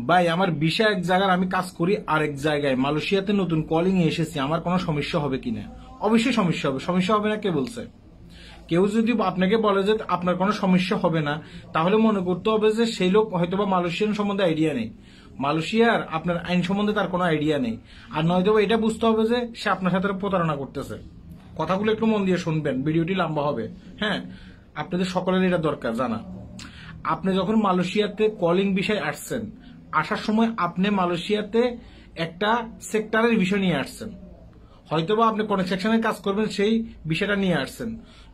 ভাই আমার ভিসা এক জায়গায়, আমি কাজ করি আরেক জায়গায়, মালয়েশিয়াতে নতুন কলিং এ এসেছি, আমার কোনো সমস্যা হবে কিনা? অবশ্যই সমস্যা হবে। সমস্যা হবে না কে বলছে? কেউ যদি আপনাকে বলে যে আপনার কোনো সমস্যা হবে না, তাহলে মনে করতে হবে যে সেই লোক হয়তোবা মালয়েশিয়ান সম্বন্ধে আইডিয়া নেই, মালয়েশিয়ার আপনার আইন সম্বন্ধে তার কোনো আইডিয়া নেই। আর নয়তো এটা বুঝতে হবে যে সে আপনার সাথে প্রতারণা করতেছে। কথাগুলো একটু মন দিয়ে শুনবেন, ভিডিওটি লম্বা হবে। হ্যাঁ, আপনাদের সকলের এটা দরকার জানা। আপনি যখন মালয়েশিয়াতে কলিং বিষয় আসছেন, আসার সময় আপনি মালয়েশিয়াতে একটা সেক্টরের বিষয় নিয়ে আসছেন। হয়তোবা আপনি কনস্ট্রাকশনের কাজ করবেন, সেই বিষয়টা নিয়ে আসছেন।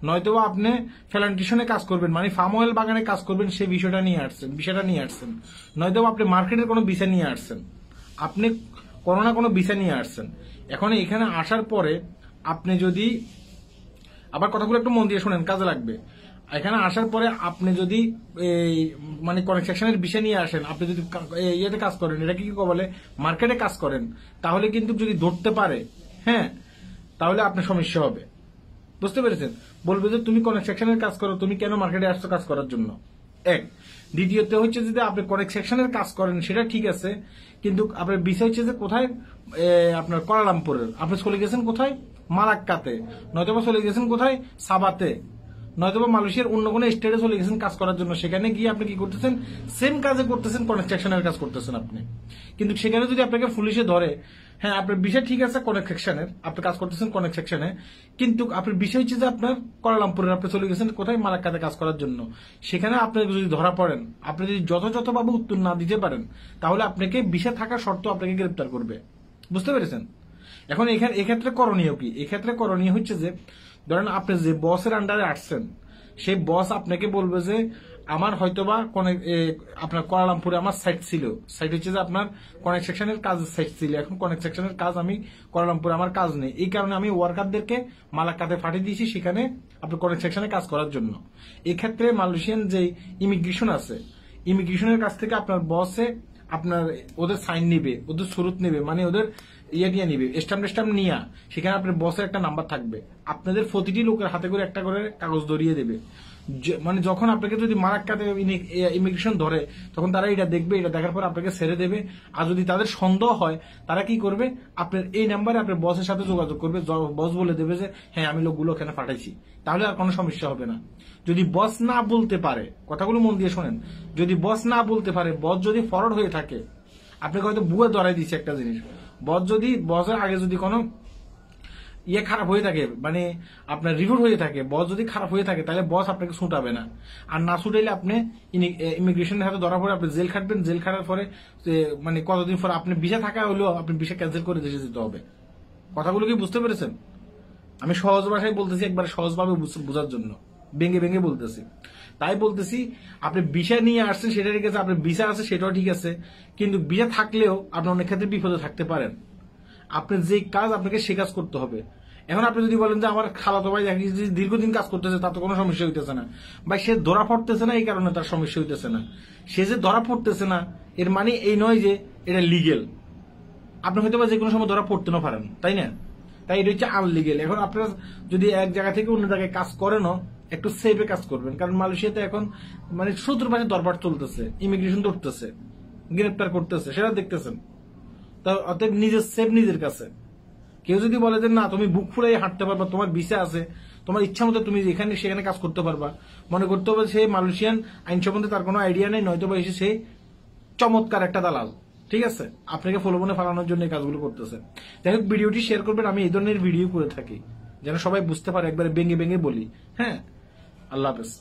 নয়তোবা আপনি প্ল্যান্টেশনে কাজ করবেন, মানে ফার্ম অয়েল বাগানে কাজ করবেন, সেই বিষয়টা নিয়ে আসছেন। নয়তোবা আপনি মার্কেটের কোনো বিষয় নিয়ে আসছেন, আপনি কোনো না কোনো বিষয় নিয়ে আসছেন। এখন এখানে আসার পরে আপনি যদি, আবার কথাগুলো একটু মন দিয়ে শোনেন, কাজে লাগবে। এখানে আসার পরে আপনি যদি মানে কনস্ট্রাকশনের বিষয় নিয়ে আসেন, আপনি যদি ইয়েতে কাজ করেন, এটা কি বলে, মার্কেটে কাজ করেন, তাহলে কিন্তু যদি ধরতে পারে, হ্যাঁ, তাহলে আপনার সমস্যা হবে। বুঝতে পেরেছেন? বলবে যে তুমি কনস্ট্রাকশনের কাজ করো, তুমি কেন মার্কেটে আসছো কাজ করার জন্য? এক। দ্বিতীয়ত হচ্ছে যদি আপনি কনস্ট্রাকশনের কাজ করেন সেটা ঠিক আছে, কিন্তু আপনার বিষয় হচ্ছে যে কোথায়, আপনার কুয়ালালামপুরের, আপনি চলে গেছেন কোথায়, মালাক্কাতে, নয়তোবা চলে গেছেন কোথায়, সাবাতে, নয়তোবা মালয়েশিয়ার অন্য কোনো স্টেটে চলে গেছেন কাজ করার জন্য। সেখানে গিয়ে আপনি কি করতেছেন, সেম কাজে করতেছেন, কনস্ট্রাকশনের কাজ করতেছেন আপনি। কিন্তু সেখানে যদি আপনাকে পুলিশে ধরে, হ্যাঁ আপনার বিষয় ঠিক আছে কনস্ট্রাকশনের, আপনি কাজ করতেছেন কনস্ট্রাকশনে, কিন্তু আপনার বিষয় হচ্ছে যে আপনার কুয়ালালামপুরের, আপনি চলে গেছেন কোথায়, মালাক্কাতে কাজ করার জন্য। সেখানে আপনি যদি ধরা পড়েন, আপনি যদি যথাযথভাবে উত্তর না দিতে পারেন, তাহলে আপনাকে বিষয় থাকা সত্ত্বেও আপনাকে গ্রেপ্তার করবে। বুঝতে পেরেছেন? এখন এক্ষেত্রে করণীয় কি? এক্ষেত্রে করণীয় হচ্ছে যে, ধরেন আপনি যে বসের আন্ডারে আসছেন, সেই বস আপনাকে বলবে যে আমার হয়তোবা আপনার কুয়ালালামপুরে আমার সাইট ছিল, সাইট হচ্ছে যে আপনার কনস্ট্রাকশনের কাজ সাইট ছিল, এখন কনস্ট্রাকশনের কাজ আমি কুয়ালালামপুরে আমার কাজ নেই, এই কারণে আমি ওয়ার্কারদেরকে মালাক্কাতে পাঠিয়ে দিয়েছি সেখানে আপনার কনস্ট্রাকশনে কাজ করার জন্য। এক্ষেত্রে মালয়েশিয়ান যে ইমিগ্রেশন আছে, ইমিগ্রেশনের কাছ থেকে আপনার বসে আপনার ওদের সাইন নিবে, ওদের সুরত নিবে, মানে ওদের দিয়ে নিবে, স্ট্যাম্প নিয়ে সেখানে আপনার বসের একটা নাম্বার থাকবে, আপনাদের প্রতিটি লোকের হাতে করে একটা করে কাগজ ধরিয়ে দেবে। মানে যখন আপনাকে যদি মালাক্কাতে ইমিগ্রেশন ধরে, তখন তারা এটা দেখবে, এটা দেখার পর আপনাকে ছেড়ে দেবে। আর যদি তাদের সন্দেহ হয়, তারা কি করবে, আপনার এই নাম্বারে আপনার বসের সাথে যোগাযোগ করবে, বস বলে দেবে যে হ্যাঁ আমি লোকগুলো ওখানে পাঠাইছি, তাহলে আর কোনো সমস্যা হবে না। যদি বস না বলতে পারে, কথাগুলো মন দিয়ে শোনেন, যদি বস না বলতে পারে, বস যদি ফরওয়ার্ড হয়ে থাকে, আপনাকে হয়তো বুয়ে ধরাই দিচ্ছে একটা জিনিস, বসের আগে যদি কোনো খারাপ হয়ে থাকে, মানে আপনার রিপোর্ট হয়ে থাকে, বস যদি খারাপ হয়ে থাকে, তাহলে বস আপনাকে ছুটাবে না। আর না ছুটাইলে আপনি ইমিগ্রেশনের হাতে ধরা পড়ে আপনি জেল খাটবেন। জেল খাটার পরে মানে কতদিন পর আপনি ভিসা থাকা হলেও আপনি ভিসা ক্যান্সেল করে দেশে যেতে হবে। কথাগুলো কি বুঝতে পেরেছেন? আমি সহজ ভাষায় বলতেছি, একবারে সহজভাবে বোঝার জন্য, ভেঙে ভেঙে বলতেছি। তাই বলতেছি, আপনি ভিসা নিয়ে আসছেন সেটা ঠিক আছে, আপনার ভিসা আছে সেটাও ঠিক আছে, কিন্তু ভিসা থাকলেও আপনি অনেক ক্ষেত্রে বিপদে থাকতে পারেন। আপনার যে কাজ আপনাকে সে কাজ করতে হবে। এখন আপনি যদি বলেন যে আমার খালাতো ভাই দীর্ঘদিন কাজ করতেছে, তার তো কোনো সমস্যা হইতেছে না, ভাই সে ধরা পড়তেছে না, এই কারণে তার সমস্যা হইতেছে না। সে যে ধরা পড়তেছে না এর মানে এই নয় যে এটা লিগেল। আপনি হয়তো বা যে কোনো সময় ধরা পড়তে না পারেন, তাই না? তাই এটা হচ্ছে আনলিগেল। এখন আপনারা যদি এক জায়গা থেকে অন্য জায়গায় কাজ করেনও, একটু সেফে কাজ করবেন, কারণ মালয়েশিয়াতে এখন মানে শত্রুর পাশে দরবার চলতেছে, ইমিগ্রেশন ধরতেছে, গ্রেপ্তার করতেছে, সেটা দেখতেছেন। অতএব নিজের সেফ নিজের কাছে। কেউ যদি বলে যে না তুমি বুক ফুলাই হাঁটতে পারবা, তোমার ভিসা আছে, তোমার ইচ্ছা মতো তুমি এখানে সেখানে কাজ করতে পারবা, মনে করতে হবে সে মালয়েশিয়ান আইন সম্বন্ধে তার কোনো আইডিয়া নেই, নয়তো বা এসে সে চমৎকার একটা দালাল, ঠিক আছে, আপনাকে প্রলোভনে ফালানোর জন্য এই কাজগুলো করতেছে। যাই হোক, ভিডিওটি শেয়ার করবেন, আমি এই ধরনের ভিডিও করে থাকি যেন সবাই বুঝতে পারে, একবারে ভেঙে ভেঙে বলি। হ্যাঁ, আল্লাহ হাফেজ।